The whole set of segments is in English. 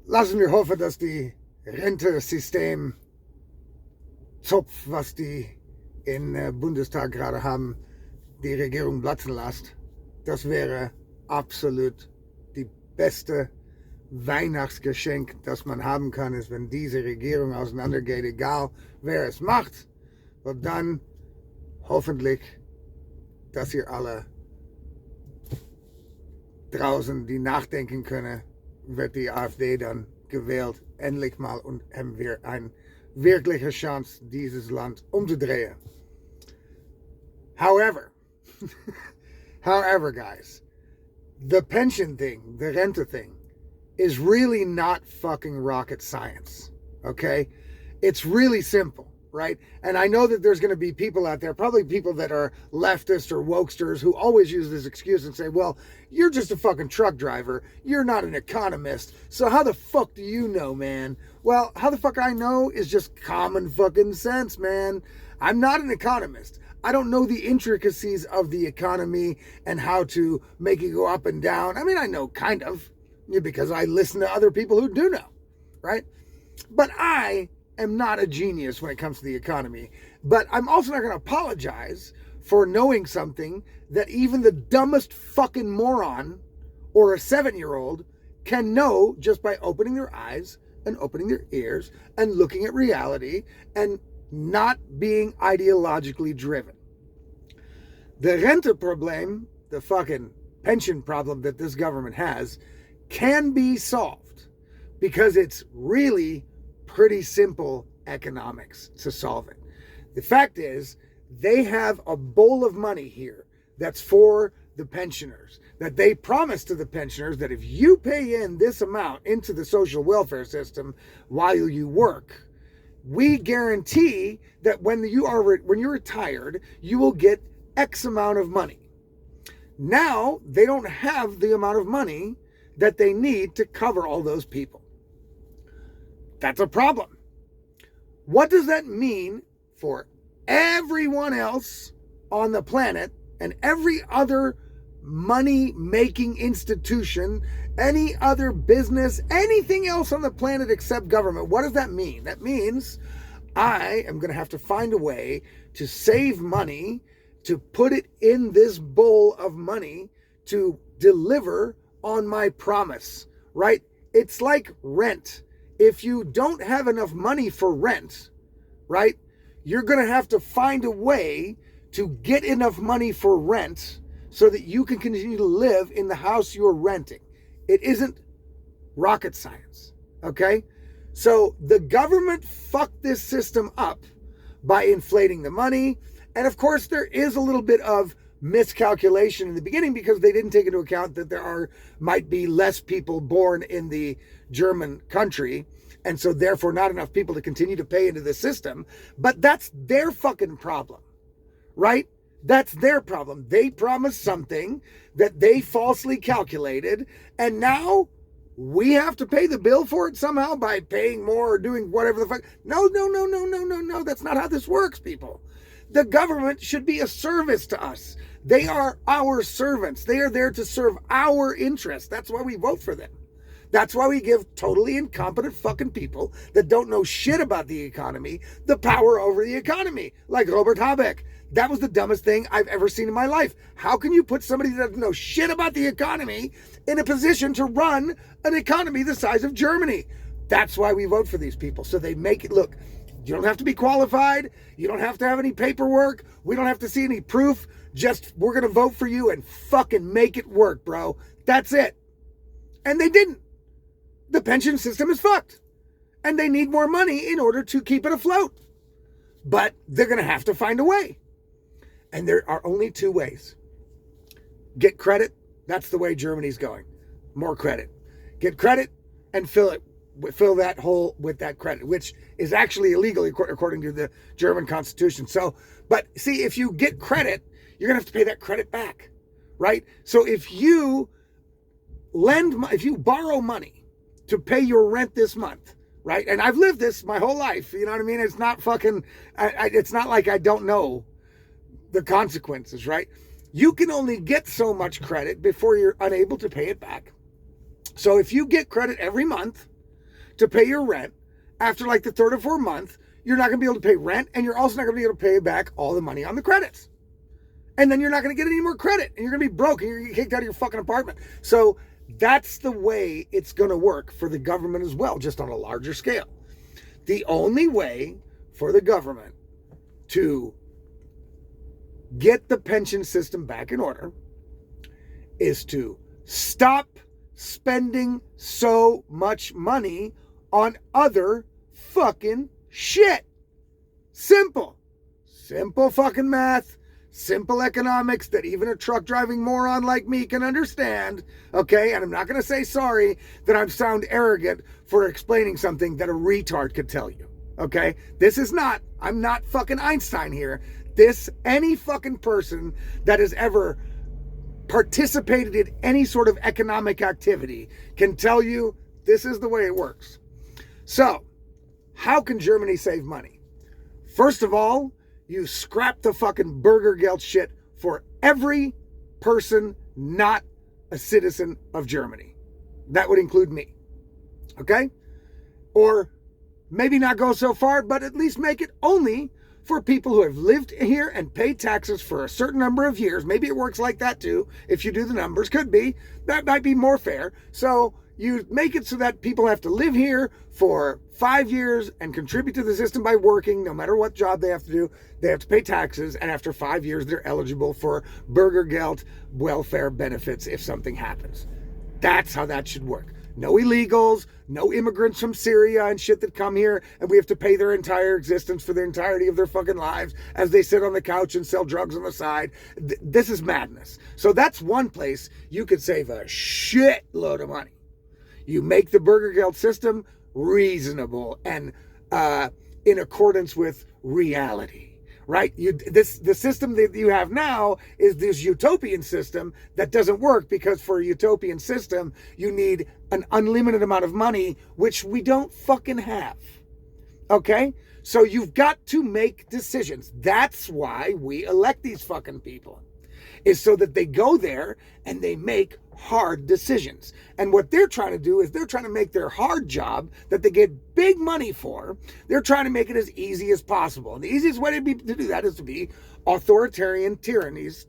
lassen wir hoffen, dass die Rentesystem Zopf, was die in Bundestag gerade haben, die Regierung platzen lässt. Das wäre absolut die beste Weihnachtsgeschenk, das man haben kann, ist, wenn diese Regierung auseinandergeht, egal wer es macht. Und dann hoffentlich, dass ihr alle draußen, die nachdenken können, wird die AfD dann gewählt, endlich mal, und haben wir eine wirkliche Chance, dieses Land umzudrehen. However, guys, the pension thing, the Rente thing, is really not fucking rocket science, okay? It's really simple, right? And I know that there's going to be people out there, probably people that are leftists or wokesters, who always use this excuse and say, well, you're just a fucking truck driver. You're not an economist. So how the fuck do you know, man? Well, how the fuck I know is just common fucking sense, man. I'm not an economist. I don't know the intricacies of the economy and how to make it go up and down. I mean, I know kind of, because I listen to other people who do know, right? But I am not a genius when it comes to the economy. But I'm also not going to apologize for knowing something that even the dumbest fucking moron or a 7-year-old can know just by opening their eyes and opening their ears and looking at reality and not being ideologically driven. The Rente problem, the fucking pension problem that this government has, can be solved because it's really pretty simple economics to solve it. The fact is, they have a bowl of money here that's for the pensioners, that they promise to the pensioners that if you pay in this amount into the social welfare system while you work, we guarantee that when you're retired, you will get X amount of money. Now, they don't have the amount of money that they need to cover all those people. That's a problem. What does that mean for everyone else on the planet and every other money-making institution, any other business, anything else on the planet except government? What does that mean? That means I am going to have to find a way to save money, to put it in this bowl of money to deliver on my promise, right? It's like rent. If you don't have enough money for rent, right, you're going to have to find a way to get enough money for rent so that you can continue to live in the house you're renting. It isn't rocket science, okay? So the government fucked this system up by inflating the money. And of course, there is a little bit of miscalculation in the beginning because they didn't take into account that might be less people born in the German country, and so therefore not enough people to continue to pay into the system. But that's their fucking problem, right? That's their problem. They promised something that they falsely calculated, and now we have to pay the bill for it somehow by paying more or doing whatever the fuck. No. That's not how this works, people. The government should be a service to us. They are our servants. They are there to serve our interests. That's why we vote for them. That's why we give totally incompetent fucking people that don't know shit about the economy the power over the economy, like Robert Habeck. That was the dumbest thing I've ever seen in my life. How can you put somebody that doesn't know shit about the economy in a position to run an economy the size of Germany? That's why we vote for these people. So they make it look. You don't have to be qualified. You don't have to have any paperwork. We don't have to see any proof. Just, we're going to vote for you and fucking make it work, bro. That's it. And they didn't. The pension system is fucked. And they need more money in order to keep it afloat. But they're going to have to find a way. And there are only two ways. Get credit. That's the way Germany's going. More credit. Get credit and fill that hole with that credit, which is actually illegal according to the German constitution. So, but see, if you get credit, you're going to have to pay that credit back, right? So if you borrow money to pay your rent this month, right? And I've lived this my whole life, you know what I mean? It's not fucking, it's not like I don't know the consequences, right? You can only get so much credit before you're unable to pay it back. So if you get credit every month, to pay your rent. After like the third or fourth month, you're not going to be able to pay rent, and you're also not going to be able to pay back all the money on the credits. And then you're not going to get any more credit, and you're going to be broke, and you're going to get kicked out of your fucking apartment. So that's the way it's going to work for the government as well, just on a larger scale. The only way for the government to get the pension system back in order is to stop spending so much money on other fucking shit. Simple fucking math, simple economics that even a truck driving moron like me can understand. Okay, and I'm not going to say sorry that I sound arrogant for explaining something that a retard could tell you. Okay, I'm not fucking Einstein here. Any fucking person that has ever participated in any sort of economic activity can tell you this is the way it works. So, how can Germany save money? First of all, you scrap the fucking Bürgergeld shit for every person not a citizen of Germany. That would include me. Okay? Or maybe not go so far, but at least make it only for people who have lived here and paid taxes for a certain number of years. Maybe it works like that too, if you do the numbers. Could be. That might be more fair. So you make it so that people have to live here for 5 years and contribute to the system by working, no matter what job they have to do. They have to pay taxes, and after 5 years, they're eligible for Bürgergeld welfare benefits if something happens. That's how that should work. No illegals, no immigrants from Syria and shit that come here and we have to pay their entire existence for the entirety of their fucking lives as they sit on the couch and sell drugs on the side. This is madness. So that's one place you could save a shitload of money. You make the Bürgergeld system reasonable and in accordance with reality. Right? The system that you have now is this utopian system that doesn't work, because for a utopian system, you need an unlimited amount of money, which we don't fucking have. Okay? So you've got to make decisions. That's why we elect these fucking people, is so that they go there and they make hard decisions. And what they're trying to do is they're trying to make their hard job that they get big money for, they're trying to make it as easy as possible. And the easiest way to do that is to be authoritarian tyrannies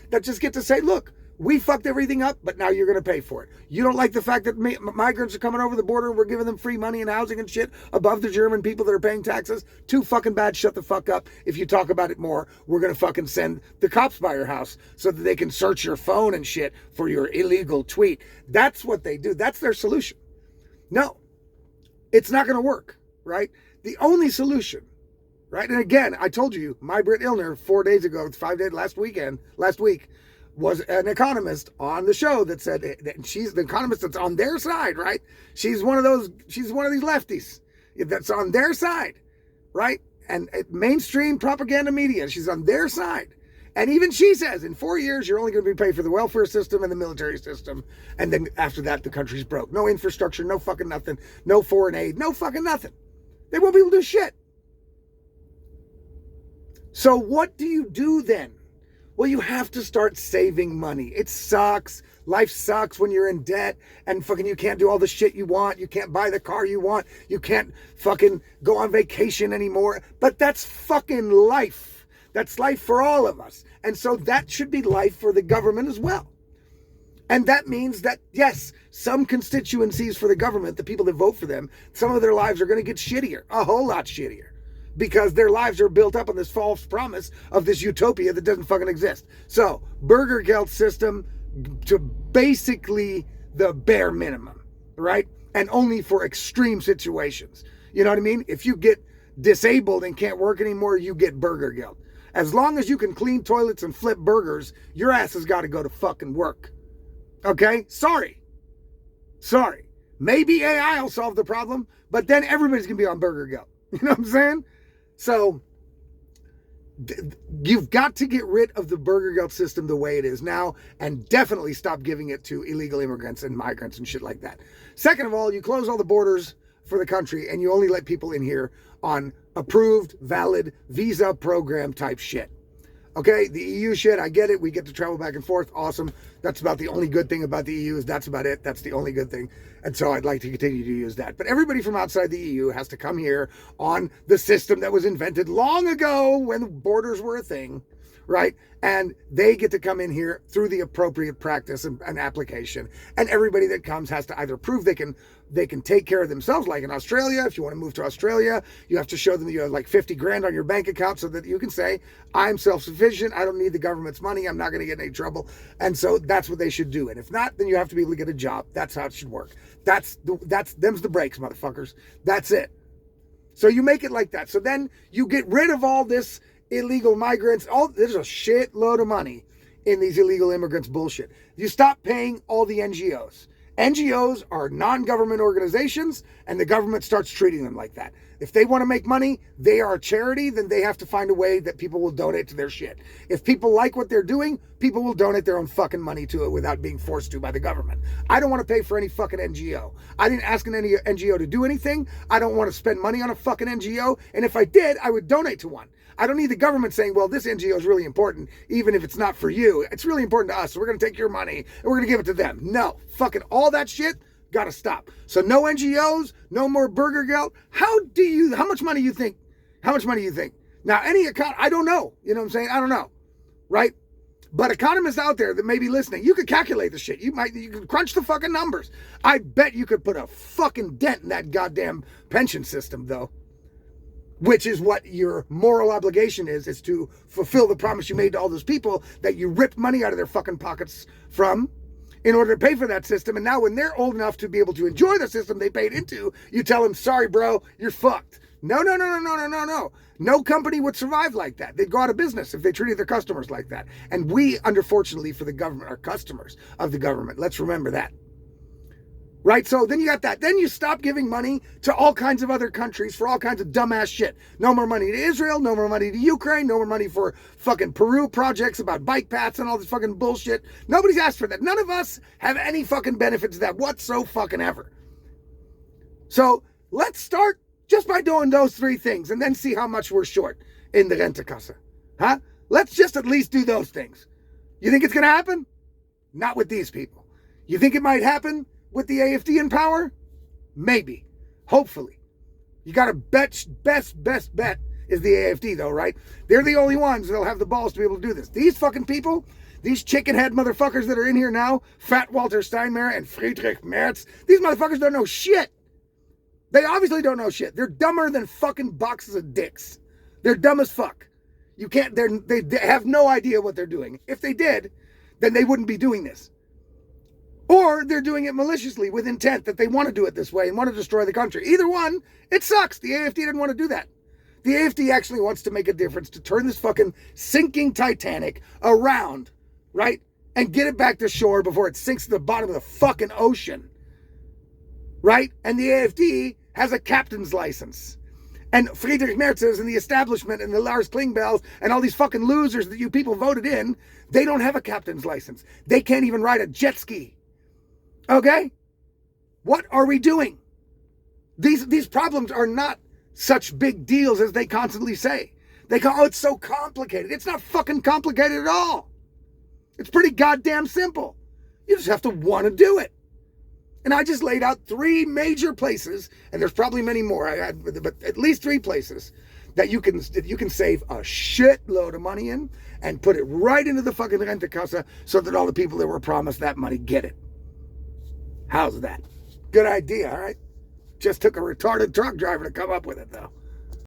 that just get to say, look, we fucked everything up, but now you're going to pay for it. You don't like the fact that migrants are coming over the border and we're giving them free money and housing and shit above the German people that are paying taxes? Too fucking bad. Shut the fuck up. If you talk about it more, we're going to fucking send the cops by your house so that they can search your phone and shit for your illegal tweet. That's what they do. That's their solution. No, it's not going to work, right? The only solution, right? And again, I told you, Maybrit Illner 4 days ago, 5 days, last week, was an economist on the show that said that she's the economist that's on their side, right? She's one of these lefties that's on their side, right? And mainstream propaganda media, she's on their side. And even she says in 4 years, you're only going to be paid for the welfare system and the military system. And then after that, the country's broke. No infrastructure, no fucking nothing, no foreign aid, no fucking nothing. They won't be able to do shit. So what do you do then? Well, you have to start saving money. It sucks. Life sucks when you're in debt and fucking you can't do all the shit you want. You can't buy the car you want. You can't fucking go on vacation anymore. But that's fucking life. That's life for all of us. And so that should be life for the government as well. And that means that, yes, some constituencies for the government, the people that vote for them, some of their lives are going to get shittier, a whole lot shittier. Because their lives are built up on this false promise of this utopia that doesn't fucking exist. So, Bürgergeld system to basically the bare minimum, right? And only for extreme situations. You know what I mean? If you get disabled and can't work anymore, you get Bürgergeld. As long as you can clean toilets and flip burgers, your ass has got to go to fucking work. Okay? Sorry. Maybe AI will solve the problem, but then everybody's going to be on Bürgergeld. You know what I'm saying? So you've got to get rid of the Bürgergeld system the way it is now and definitely stop giving it to illegal immigrants and migrants and shit like that. Second of all, you close all the borders for the country and you only let people in here on approved, valid visa program type shit. Okay, the EU shit, I get it. We get to travel back and forth. Awesome. That's about the only good thing about the EU is that's about it. That's the only good thing. And so I'd like to continue to use that. But everybody from outside the EU has to come here on the system that was invented long ago when borders were a thing, right? And they get to come in here through the appropriate practice and application. And everybody that comes has to either prove they can take care of themselves, like in Australia. If you want to move to Australia, you have to show them that you have like 50 grand on your bank account so that you can say, I'm self-sufficient. I don't need the government's money. I'm not going to get in any trouble. And so that's what they should do. And if not, then you have to be able to get a job. That's how it should work. Them's the breaks, motherfuckers. That's it. So you make it like that. So then you get rid of all this illegal migrants. There's a shitload of money in these illegal immigrants bullshit. You stop paying all the NGOs. NGOs are non-government organizations, and the government starts treating them like that. If they want to make money, they are a charity, then they have to find a way that people will donate to their shit. If people like what they're doing, people will donate their own fucking money to it without being forced to by the government. I don't want to pay for any fucking NGO. I didn't ask any NGO to do anything. I don't want to spend money on a fucking NGO, and if I did, I would donate to one. I don't need the government saying, well, this NGO is really important, even if it's not for you. It's really important to us, so we're going to take your money and we're going to give it to them. No, fucking all that shit, gotta stop. So no NGOs, no more Burger Geld. How much money you think? Now, I don't know. You know what I'm saying? I don't know, right? But economists out there that may be listening, you could calculate the shit. You could crunch the fucking numbers. I bet you could put a fucking dent in that goddamn pension system, though. Which is what your moral obligation is to fulfill the promise you made to all those people that you ripped money out of their fucking pockets from in order to pay for that system. And now when they're old enough to be able to enjoy the system they paid into, you tell them, sorry, bro, you're fucked. No. No company would survive like that. They'd go out of business if they treated their customers like that. And we, unfortunately for the government, are customers of the government. Let's remember that. Right? So then you got that. Then you stop giving money to all kinds of other countries for all kinds of dumbass shit. No more money to Israel, no more money to Ukraine, no more money for fucking Peru projects about bike paths and all this fucking bullshit. Nobody's asked for that. None of us have any fucking benefits of that whatsoever. So let's start just by doing those three things and then see how much we're short in the Rentekasse. Huh? Let's just at least do those things. You think it's going to happen? Not with these people. You think it might happen with the AFD in power? Maybe. Hopefully. You got to best bet is the AFD though, right? They're the only ones that'll have the balls to be able to do this. These fucking people, these chicken head motherfuckers that are in here now, Fat Walter Steinmeier and Friedrich Merz, these motherfuckers don't know shit. They obviously don't know shit. They're dumber than fucking boxes of dicks. They're dumb as fuck. They have no idea what they're doing. If they did, then they wouldn't be doing this. Or they're doing it maliciously with intent that they want to do it this way and want to destroy the country. Either one, it sucks. The AFD didn't want to do that. The AFD actually wants to make a difference, to turn this fucking sinking Titanic around, right? And get it back to shore before it sinks to the bottom of the fucking ocean. Right? And the AFD has a captain's license. And Friedrich Merz and the establishment and the Lars Klingbeils and all these fucking losers that you people voted in, they don't have a captain's license. They can't even ride a jet ski. Okay? What are we doing? These problems are not such big deals as they constantly say. They go, oh, it's so complicated. It's not fucking complicated at all. It's pretty goddamn simple. You just have to want to do it. And I just laid out three major places, and there's probably many more, but at least three places that you can save a shitload of money in and put it right into the fucking Rentekasse so that all the people that were promised that money get it. How's that? Good idea, all right? Just took a retarded truck driver to come up with it, though.